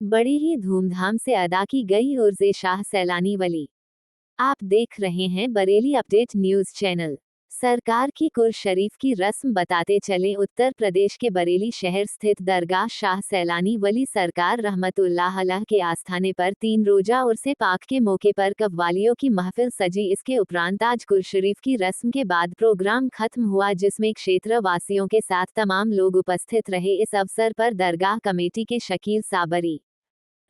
बड़ी ही धूमधाम से अदा की गई उर्ज़े शाह सैलानी वली। आप देख रहे हैं बरेली अपडेट न्यूज़ चैनल। सरकार की कुर शरीफ की रस्म बताते चले उत्तर प्रदेश के बरेली शहर स्थित दरगाह शाह सैलानी वली सरकार रहमतुल्लाह अलैह के आस्थाने पर 3 रोजा उर्से पाक के मौके पर कव्वालियों की महफिल सजी। इसके उपरांत आज कुर शरीफ की रस्म के बाद प्रोग्राम खत्म हुआ, जिसमें क्षेत्र वासियों के साथ तमाम लोग उपस्थित रहे। इस अवसर पर दरगाह कमेटी के शकील साबरी,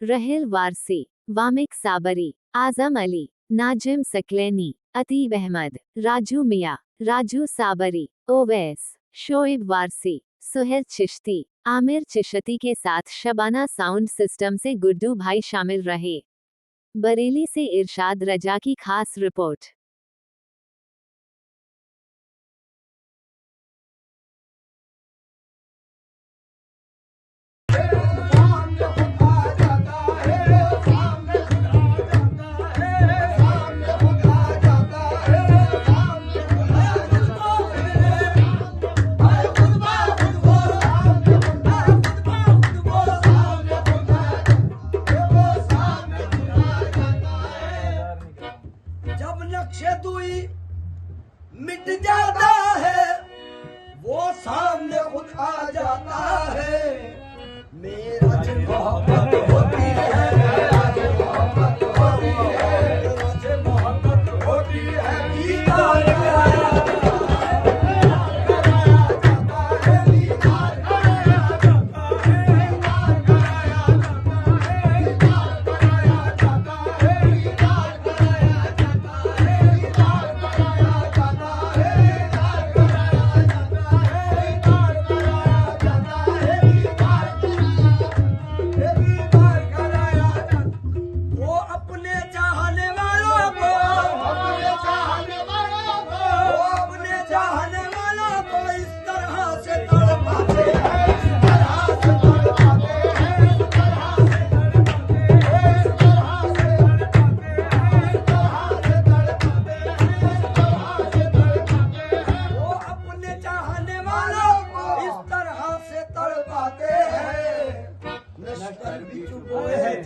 रहील वारसी, वामिक साबरी, आजम अली, नाजिम सकलैनी, अतीब अहमद, राजू मियाँ, राजू साबरी, ओवैस, शोएब वारसी, सुहेल चिश्ती, आमिर चिश्ती के साथ शबाना साउंड सिस्टम से गुड्डू भाई शामिल रहे। बरेली से इरशाद रजा की खास रिपोर्ट। जब नक्शे दुई मिट जाता है, वो सामने खुद आ जाता है। मेरा जो मोहब्बत होती है, मोहब्बत होती है, मेरा मोहब्बत होती है, दीदार कराया जाते हैं,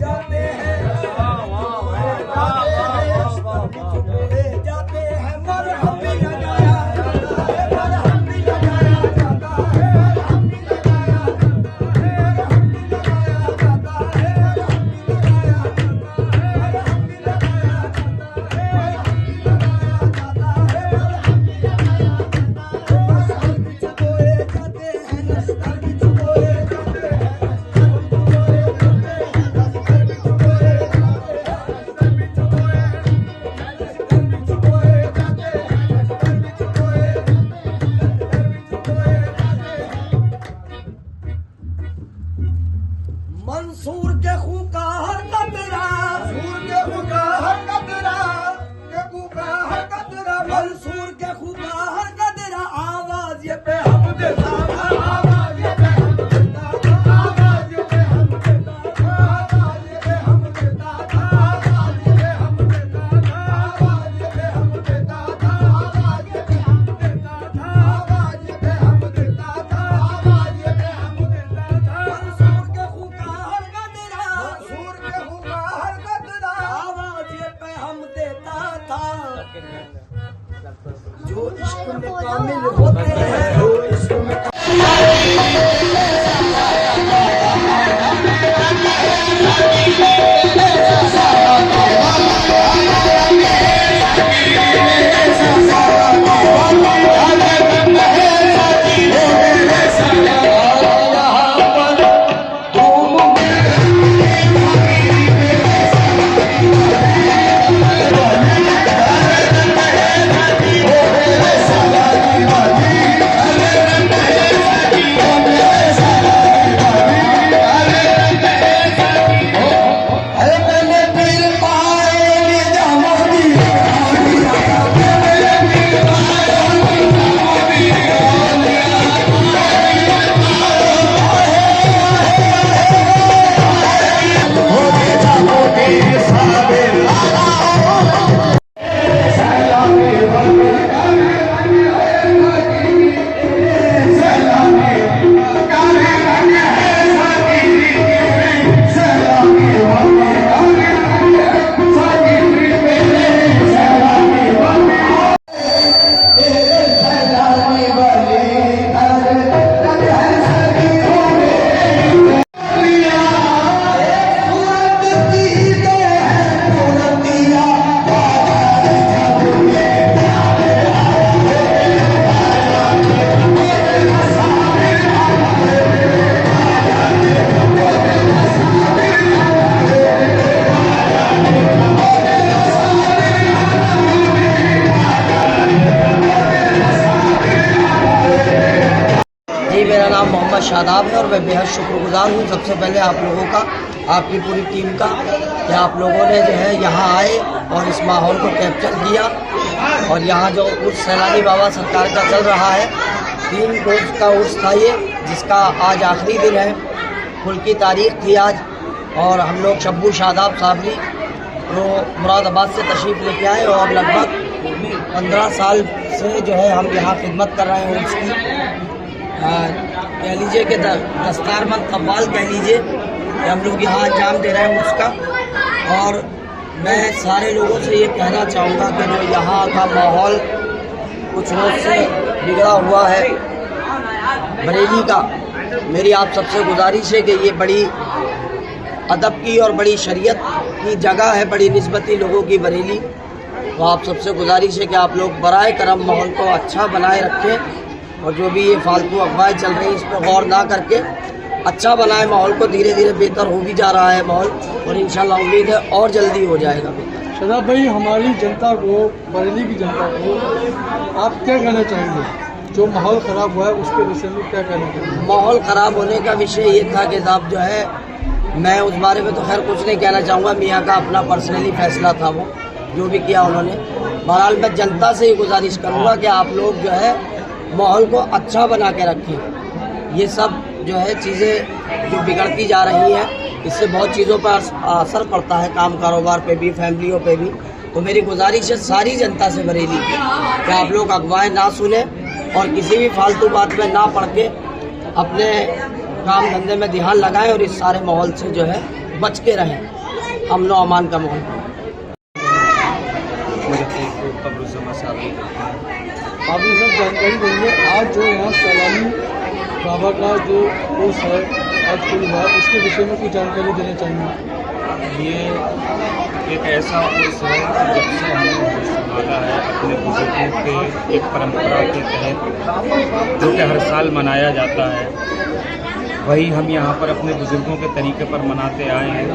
जाते हैं, मरहम भी लगाया जाता है, मरहम भी लगाया जाता है, मरहम भी लगाया जाता है, मरहम भी लगाया जाता है, मरहम भी लगाया जाता है, मरहम भी लगाया जाता है, मरहम भी लगाया जाता है, मरहम भी चुकोए जाते हैं, नस्तर भी चुकोए जाते हैं। मंसूर के खून का हर कतरा, मंसूर के खून का हर कतरा, मंसूर के खून का हर कतरा, आवाज ये पे हम देता था, आवाज ये पे हम देता था, आवाज ये पे हम देता था, आवाज ये पे हम देता था, आवाज ये पे हम देता था, आवाज ये पे हम देता था, आवाज ये पे हम देता था, आवाज ये पे हम देता था, आवाज ये पे हम देता था। मंसूर के खून का हर कतरा, मंसूर के खून का हर कतरा, आवाज ये पे हम देता था। जो इश्क में कामिल होते हैं, जो इश्क में मैं बेहद शुक्रगुजार हूँ सबसे पहले आप लोगों का, आपकी पूरी टीम का, कि आप लोगों ने जो है यहाँ आए और इस माहौल को कैप्चर किया। और यहाँ जो उर्स सैलानी बाबा सरकार का चल रहा है, 3 रोज़ का उर्स था ये, जिसका आज आखिरी दिन है। कुल की तारीख थी आज, और हम लोग शब्बू शादाब साबरी वो मुरादाबाद से तशरीफ़ लेके आए और लगभग 15 साल से जो है हम यहाँ खिदमत कर रहे हैं उसकी। कह लीजिए कि दस्तारबंद कव्वाल कह लीजिए कि हम लोग यहाँ अंजाम दे रहे हैं उसका। और मैं सारे लोगों से ये कहना चाहूँगा कि जो यहाँ का माहौल कुछ रोज़ से बिगड़ा हुआ है बरेली का, मेरी आप सबसे गुजारिश है कि ये बड़ी अदब की और बड़ी शरीयत की जगह है, बड़ी निस्बती लोगों की बरेली। तो आप सबसे गुजारिश है कि आप लोग बराए करम माहौल को अच्छा बनाए रखें, और जो भी ये फालतू अफवाहें चल रही हैं इस पर गौर ना करके अच्छा बनाए माहौल को। धीरे धीरे बेहतर हो भी जा रहा है माहौल, और इंशाल्लाह उम्मीद है और जल्दी हो जाएगा बेहतर। शादाब भाई, हमारी जनता को, बरेली की जनता को आप क्या कहना चाहेंगे? जो माहौल ख़राब हुआ है उसके विषय में क्या कहना चाहेंगे? माहौल ख़राब होने का विषय ये था कि साहब जो है, मैं उस बारे में तो खैर कुछ नहीं कहना चाहूँगा, मियाँ का अपना पर्सनली फैसला था वो जो भी किया उन्होंने। बहरहाल मैं जनता से ही गुजारिश करूँगा कि आप लोग जो है माहौल को अच्छा बना के रखें। ये सब जो है चीज़ें जो बिगड़ती जा रही हैं, इससे बहुत चीज़ों पर असर पड़ता है, काम कारोबार पे भी, फैमिलियों पे भी। तो मेरी गुजारिश है सारी जनता से बरेली की कि आप लोग अफवाहें ना सुने और किसी भी फालतू बात में ना पड़ के अपने काम धंधे में ध्यान लगाएं और इस सारे माहौल से जो है बच के रहें, अमन व अमान का माहौल। आप ये सब जानकारी देंगे। आज जो यहाँ सैलानी बाबा का जो उर्स है आज के बाद, उसके विषय में कुछ जानकारी देना चाहेंगे? ये एक ऐसा उर्स है कि जब से हमने संभाला है अपने बुजुर्गों के एक परंपरा के तहत, जो कि हर साल मनाया जाता है, वही हम यहाँ पर अपने बुजुर्गों के तरीके पर मनाते आए हैं,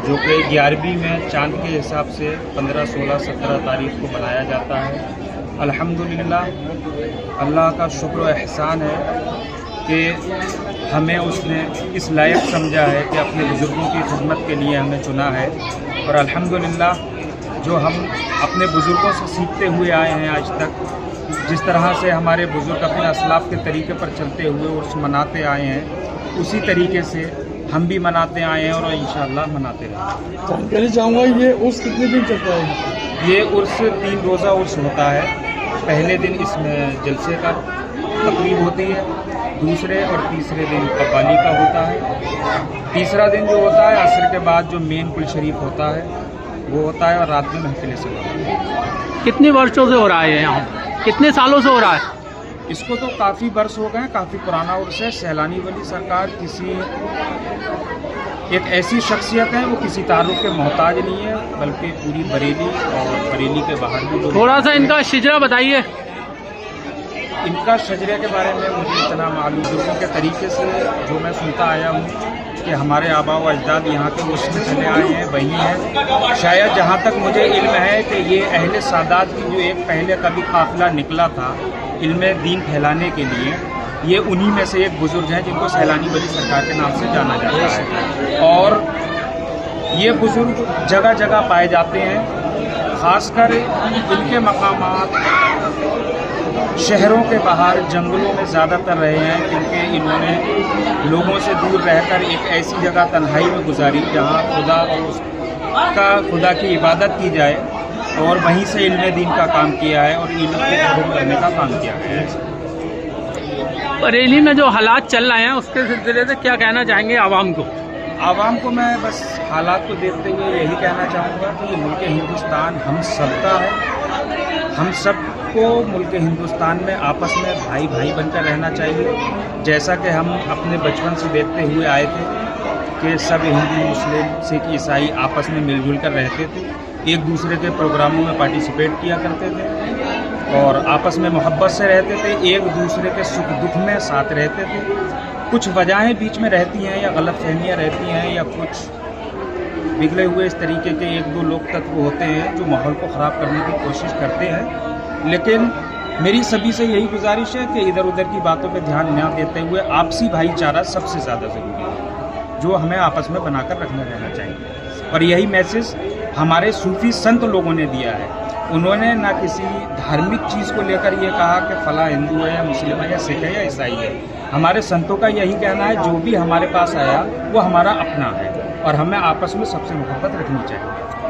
जो कि 11वीं में चांद के हिसाब से 15, 16, 17 तारीख को मनाया जाता है। अल्हम्दुलिल्लाह, अल्लाह का शुक्र व एहसान है कि हमें उसने इस लायक समझा है कि अपने बुज़ुर्गों की खिदमत के लिए हमें चुना है। और अल्हम्दुलिल्लाह, जो हम अपने बुज़ुर्गों से सीखते हुए आए हैं आज तक, जिस तरह से हमारे बुज़ुर्ग अपने असलाफ़ के तरीके पर चलते हुए उर्स मनाते आए हैं, उसी तरीके से हम भी मनाते आए हैं और इंशाअल्लाह मनाते रहेंगे। जानकारी चाहूँगा, ये उर्स कितने दिन चलता है? ये उर्स 3 रोज़ा उर्स होता है। पहले दिन इसमें जलसे का तकरीब होती है, दूसरे और तीसरे दिन कव्वाली का होता है। तीसरा दिन जो होता है असर के बाद जो मेन कुल शरीफ होता है वो होता है, और रात में महफिल से होता है। कितने वर्षों से हो रहा है यहाँ? कितने सालों से हो रहा है? इसको तो काफ़ी वर्ष हो गए हैं, काफ़ी पुराना उर्स है। सैलानी वली सरकार किसी एक ऐसी शख्सियत है, वो किसी तारुफ के मोहताज नहीं है, बल्कि पूरी बरेली और बरेली के बाहर भी। थोड़ा सा इनका शिजरा बताइए। इनका शजरे के बारे में मुझे इतना मालूम, बुजुर्गों के तरीके से जो मैं सुनता आया हूँ कि हमारे आबा व अजदाद यहाँ के उर्स में चले आए हैं, वही हैं। शायद जहाँ तक मुझे इल्म है कि ये अहले सादात की जो एक पहले कभी काफिला निकला था इल्म दीन फैलाने के लिए, ये उन्हीं में से एक बुज़ुर्ग हैं जिनको सैलानी वली सरकार के नाम से जाना जाता है। और ये बुज़ुर्ग जगह जगह पाए जाते हैं, ख़ासकर इनके मकामात शहरों के बाहर जंगलों में ज़्यादातर रहे हैं, क्योंकि इन्होंने लोगों से दूर रहकर एक ऐसी जगह तन्हाई में गुजारी जहाँ खुदा और खुदा की इबादत की जाए, और वहीं से इल्म दीन का काम किया है और इल्म को कबूल करने का काम किया है। बरेली में जो हालात चल रहे हैं उसके सिलसिले से क्या कहना चाहेंगे आवाम को? आवाम को मैं बस हालात को देखते हुए यही कहना चाहूँगा कि ये मुल्क हिंदुस्तान हम सबका है। हम सबको मुल्क हिंदुस्तान में आपस में भाई भाई बनकर रहना चाहिए, जैसा कि हम अपने बचपन से देखते हुए आए थे कि सब हिंदू, मुस्लिम, सिख, ईसाई आपस में मिलजुल कर रहते थे, एक दूसरे के प्रोग्रामों में पार्टिसिपेट किया करते थे और आपस में मोहब्बत से रहते थे, एक दूसरे के सुख दुख में साथ रहते थे। कुछ वजहें बीच में रहती हैं या गलत फहमियाँ रहती हैं या कुछ बिगड़े हुए इस तरीके के 1-2 लोग तत्व होते हैं जो माहौल को ख़राब करने की कोशिश करते हैं, लेकिन मेरी सभी से यही गुजारिश है कि इधर उधर की बातों पे ध्यान न देते हुए आपसी भाईचारा सबसे ज़्यादा ज़रूरी है, जो हमें आपस में बनाकर रखना रहना चाहिए। और यही मैसेज हमारे सूफी संत लोगों ने दिया है। उन्होंने ना किसी धार्मिक चीज़ को लेकर ये कहा कि फला हिंदू है या मुस्लिम है या सिख है या ईसाई है। हमारे संतों का यही कहना है, जो भी हमारे पास आया वो हमारा अपना है और हमें आपस में सबसे मोहब्बत रखनी चाहिए।